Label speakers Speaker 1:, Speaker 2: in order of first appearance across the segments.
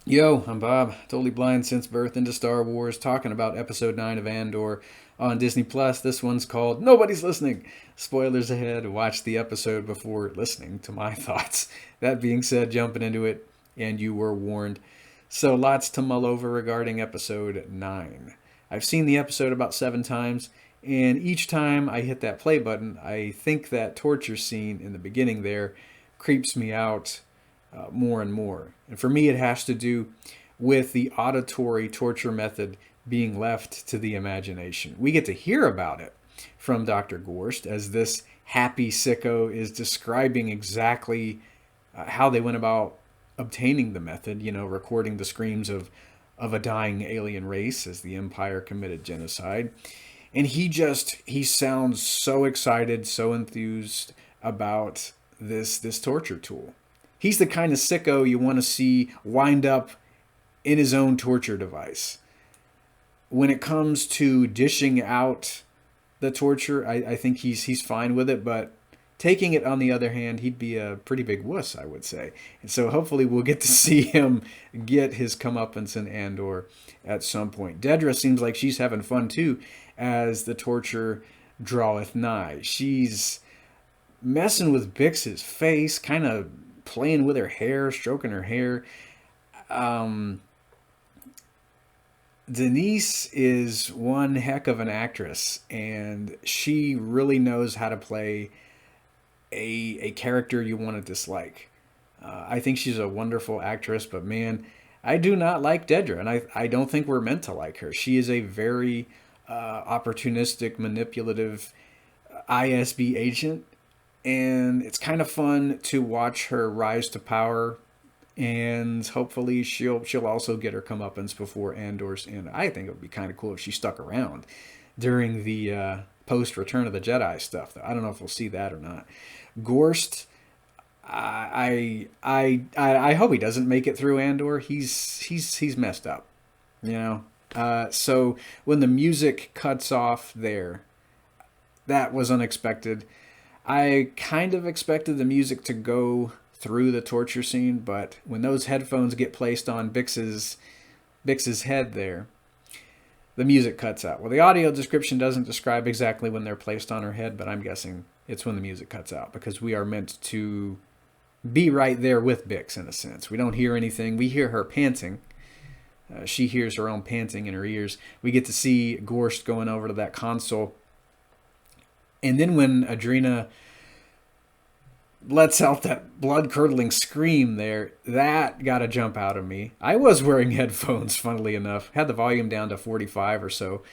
Speaker 1: Yo, I'm Bob, totally blind since birth into Star Wars, talking about episode 9 of Andor on Disney Plus. This one's called Nobody's Listening. Spoilers ahead, watch the episode before listening to my thoughts. That being said, jumping into it, and you were warned. So, lots to mull over regarding episode 9. I've seen the episode about 7 times, and each time I hit that play button, I think that torture scene in the beginning there creeps me out more and more. And for me, it has to do with the auditory torture method being left to the imagination. We get to hear about it from Dr. Gorst as this happy sicko is describing exactly how they went about obtaining the method, recording the screams of a dying alien race as the Empire committed genocide. And he sounds so excited, so enthused about this torture tool. He's the kind of sicko you want to see wind up in his own torture device. When it comes to dishing out the torture, I think he's fine with it, but taking it on the other hand, he'd be a pretty big wuss, I would say. And so hopefully we'll get to see him get his comeuppance in Andor at some point. Dedra seems like she's having fun too as the torture draweth nigh. She's messing with Bix's face, kind of playing with her hair, stroking her hair. Um, Denise is one heck of an actress, and she really knows how to play a character you want to dislike. I think she's a wonderful actress, but man, I do not like Dedra, and I don't think we're meant to like her. She is a very opportunistic, manipulative ISB agent, and it's kind of fun to watch her rise to power. And hopefully she'll also get her comeuppance before Andor's end. I think it would be kind of cool if she stuck around during the post Return of the Jedi stuff. I don't know if we'll see that or not. Gorst, I hope he doesn't make it through Andor. He's messed up, you know. So when the music cuts off there, that was unexpected. I kind of expected the music to go through the torture scene, but when those headphones get placed on Bix's head there, the music cuts out. Well, the audio description doesn't describe exactly when they're placed on her head, but I'm guessing it's when the music cuts out because we are meant to be right there with Bix in a sense. We don't hear anything. We hear her panting. She hears her own panting in her ears. We get to see Gorst going over to that console. And then when Adrena lets out that blood-curdling scream there, that got a jump out of me. I was wearing headphones, funnily enough. Had the volume down to 45 or so.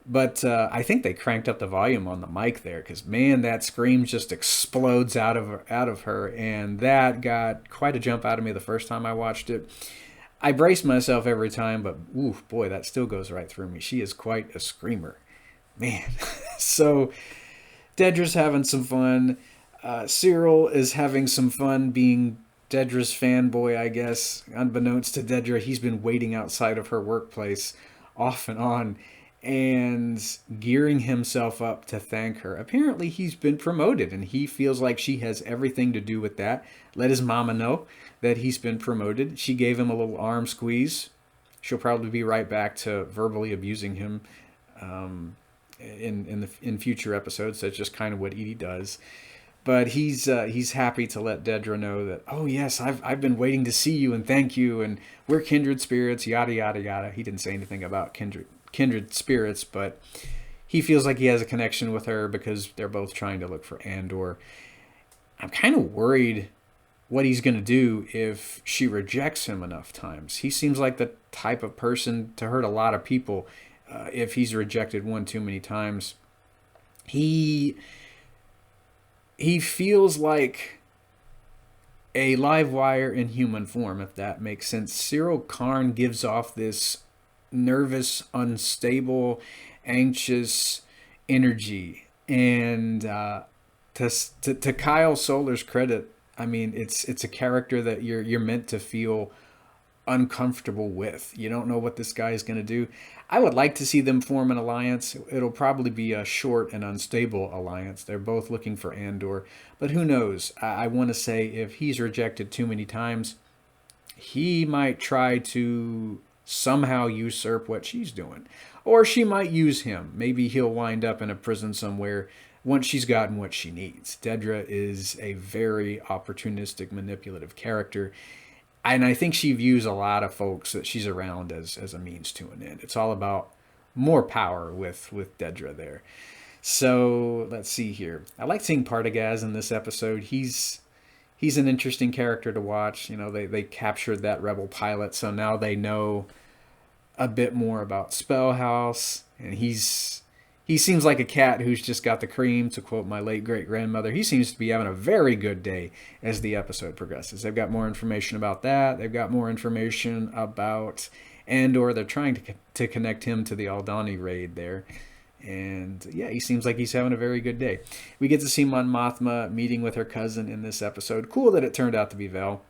Speaker 1: But I think they cranked up the volume on the mic there because, man, that scream just explodes out of her. And that got quite a jump out of me the first time I watched it. I brace myself every time, but, ooh, boy, that still goes right through me. She is quite a screamer. Man. So Dedra's having some fun. Cyril is having some fun being Dedra's fanboy, I guess. Unbeknownst to Dedra, he's been waiting outside of her workplace off and on and gearing himself up to thank her. Apparently, he's been promoted and he feels like she has everything to do with that. Let his mama know that he's been promoted. She gave him a little arm squeeze. She'll probably be right back to verbally abusing him in future episodes. That's just kind of what Edie does. But he's happy to let Dedra know that, oh yes, I've been waiting to see you and thank you, and we're kindred spirits, yada yada yada. He didn't say anything about kindred spirits, but he feels like he has a connection with her because they're both trying to look for Andor. I'm kind of worried what he's going to do if she rejects him enough times. He seems like the type of person to hurt a lot of people if he's rejected one too many times. He feels like a live wire in human form, if that makes sense. Cyril Karn gives off this nervous, unstable, anxious energy. And to Kyle Solar's credit, I mean, it's a character that you're meant to feel uncomfortable with. You don't know what this guy is going to do. I would like to see them form an alliance. It'll probably be a short and unstable alliance. They're both looking for Andor, but who knows? I want to say if he's rejected too many times, he might try to somehow usurp what she's doing. Or she might use him. Maybe he'll wind up in a prison somewhere once she's gotten what she needs. Dedra is a very opportunistic, manipulative character. And I think she views a lot of folks that she's around as a means to an end. It's all about more power with Dedra there. So let's see here. I like seeing Partagaz in this episode. He's an interesting character to watch. You know, they captured that rebel pilot, so now they know a bit more about Spellhouse, and he seems like a cat who's just got the cream, to quote my late great grandmother. He seems to be having a very good day as the episode progresses. They've got more information about that. They've got more information about Andor. They're trying to connect him to the Aldani raid there. And yeah, he seems like he's having a very good day. We get to see Mon Mothma meeting with her cousin in this episode. Cool that it turned out to be Vel.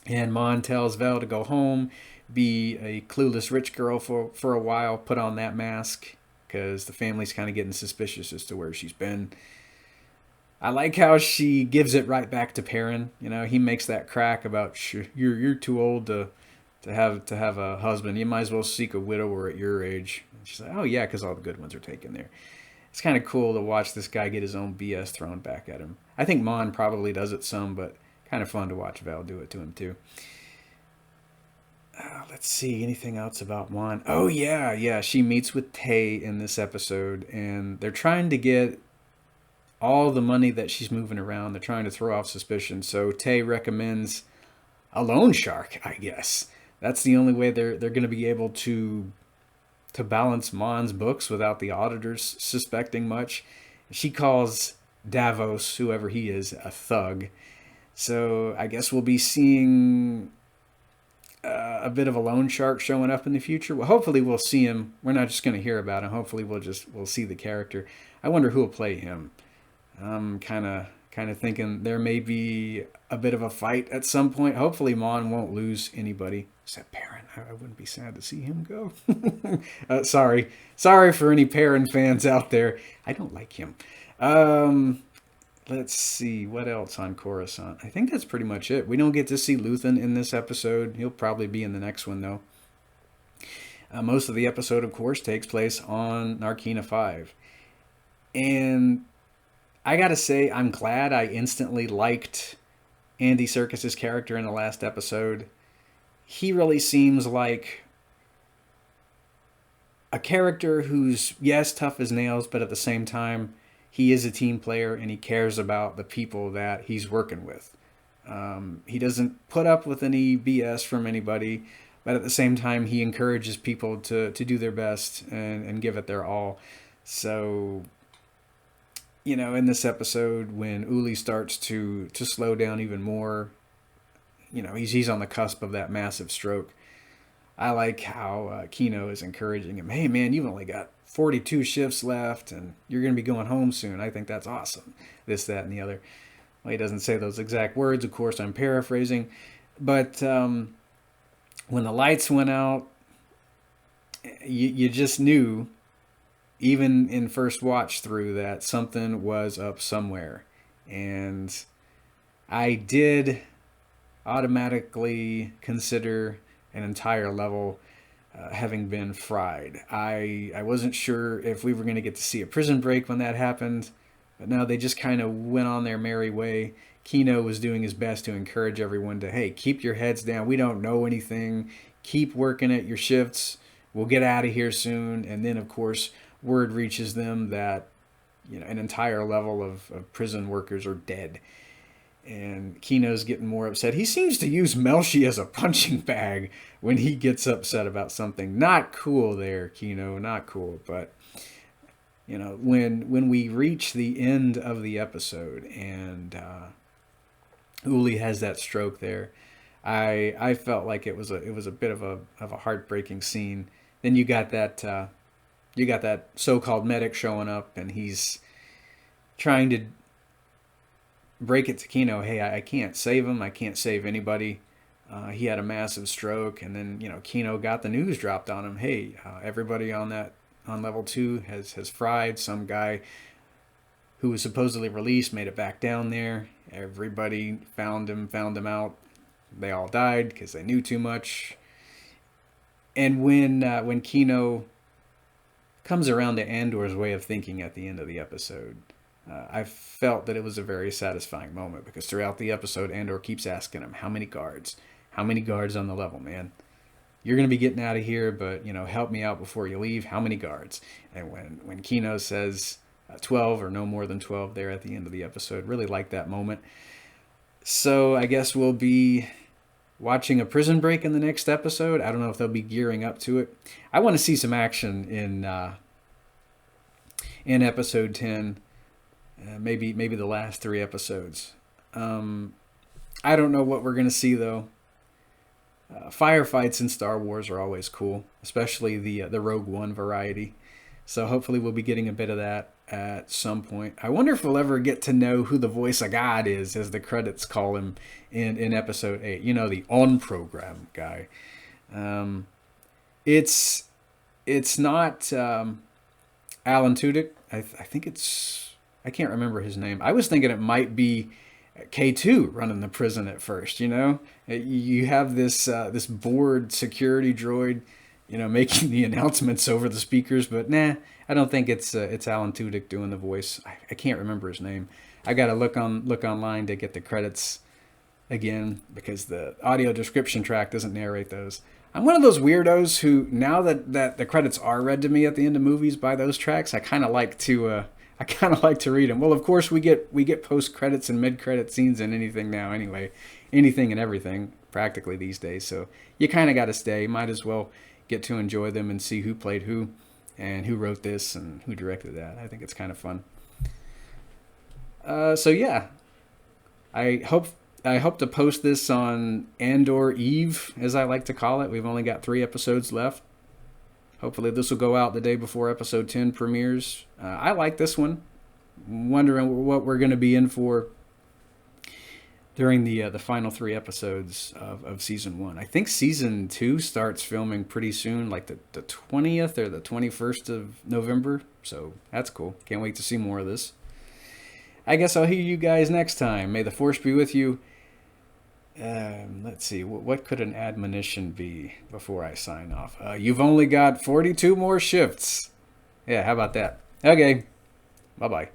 Speaker 1: And Mon tells Vel to go home, be a clueless rich girl for a while, put on that mask, because the family's kind of getting suspicious as to where she's been. I like how she gives it right back to Perrin. You know, he makes that crack about you're too old to have a husband. You might as well seek a widower at your age. And she's like, oh yeah, because all the good ones are taken there. It's kind of cool to watch this guy get his own BS thrown back at him. I think Mon probably does it some, but kind of fun to watch Val do it to him too. Let's see, anything else about Mon? Oh yeah, she meets with Tay in this episode, and they're trying to get all the money that she's moving around. They're trying to throw off suspicion. So Tay recommends a loan shark, I guess. That's the only way they're going to be able to balance Mon's books without the auditors suspecting much. She calls Davos, whoever he is, a thug. So I guess we'll be seeing a bit of a loan shark showing up in the future. Well, hopefully we'll see him. We're not just going to hear about him. Hopefully we'll see the character. I wonder who will play him. I'm kind of thinking there may be a bit of a fight at some point. Hopefully Mon won't lose anybody. Except Perrin. I wouldn't be sad to see him go. Sorry for any Perrin fans out there. I don't like him. Let's see, what else on Coruscant? I think that's pretty much it. We don't get to see Luthen in this episode. He'll probably be in the next one, though. Most of the episode, of course, takes place on Narkina 5. And I gotta say, I'm glad I instantly liked Andy Serkis' character in the last episode. He really seems like a character who's, yes, tough as nails, but at the same time, he is a team player and he cares about the people that he's working with. He doesn't put up with any BS from anybody, but at the same time, he encourages people to do their best and give it their all. So, you know, in this episode, when Uli starts to slow down even more, you know, he's on the cusp of that massive stroke. I like how Kino is encouraging him. Hey, man, you've only got 42 shifts left, and you're going to be going home soon. I think that's awesome. This, that, and the other. Well, he doesn't say those exact words. Of course, I'm paraphrasing. But when the lights went out, you just knew, even in first watch through, that something was up somewhere. And I did automatically consider an entire level having been fried. I wasn't sure if we were going to get to see a prison break when that happened, but no, they just kind of went on their merry way. Kino was doing his best to encourage everyone to, hey, keep your heads down. We don't know anything. Keep working at your shifts. We'll get out of here soon. And then, of course, word reaches them that, you know, an entire level of prison workers are dead. And Kino's getting more upset. He seems to use Melshi as a punching bag when he gets upset about something. Not cool there, Kino. Not cool. But, you know, when we reach the end of the episode and Uli has that stroke there, I felt like it was a bit of a heartbreaking scene. Then you got that so-called medic showing up, and he's trying to break it to Kino, hey, I can't save him. I can't save anybody. He had a massive stroke, and then, you know, Kino got the news dropped on him. Hey, everybody on level 2 has fried. Some guy who was supposedly released made it back down there. Everybody found him out. they all died because they knew too much. And when Kino comes around to Andor's way of thinking at the end of the episode, I felt that it was a very satisfying moment, because throughout the episode, Andor keeps asking him, how many guards? How many guards on the level, man? You're going to be getting out of here, but, help me out before you leave. How many guards? And when Kino says 12 or no more than 12 there at the end of the episode, really like that moment. So I guess we'll be watching a prison break in the next episode. I don't know if they'll be gearing up to it. I want to see some action in episode 10. Maybe the last 3 episodes. I don't know what we're going to see, though. Firefights in Star Wars are always cool, especially the Rogue One variety. So hopefully we'll be getting a bit of that at some point. I wonder if we'll ever get to know who the voice of God is, as the credits call him in episode 8. The on-program guy. It's not Alan Tudyk. I think it's... I can't remember his name. I was thinking it might be K2 running the prison at first. You have this bored security droid, making the announcements over the speakers. But nah, I don't think it's Alan Tudyk doing the voice. I can't remember his name. I gotta look online to get the credits again, because the audio description track doesn't narrate those. I'm one of those weirdos who, now that the credits are read to me at the end of movies by those tracks, I kind of like to read them. Well, of course, we get post credits and mid credit scenes in anything now anyway, anything and everything practically these days. So you kind of got to stay. Might as well get to enjoy them and see who played who, and who wrote this and who directed that. I think it's kind of fun. So yeah, I hope to post this on Andor Eve, as I like to call it. We've only got 3 episodes left. Hopefully this will go out the day before episode 10 premieres. I like this one. Wondering what we're going to be in for during the final 3 episodes of season 1. I think season 2 starts filming pretty soon, like the 20th or the 21st of November. So that's cool. Can't wait to see more of this. I guess I'll hear you guys next time. May the Force be with you. Let's see, what could an admonition be before I sign off? You've only got 42 more shifts. Yeah, how about that? Okay, bye-bye.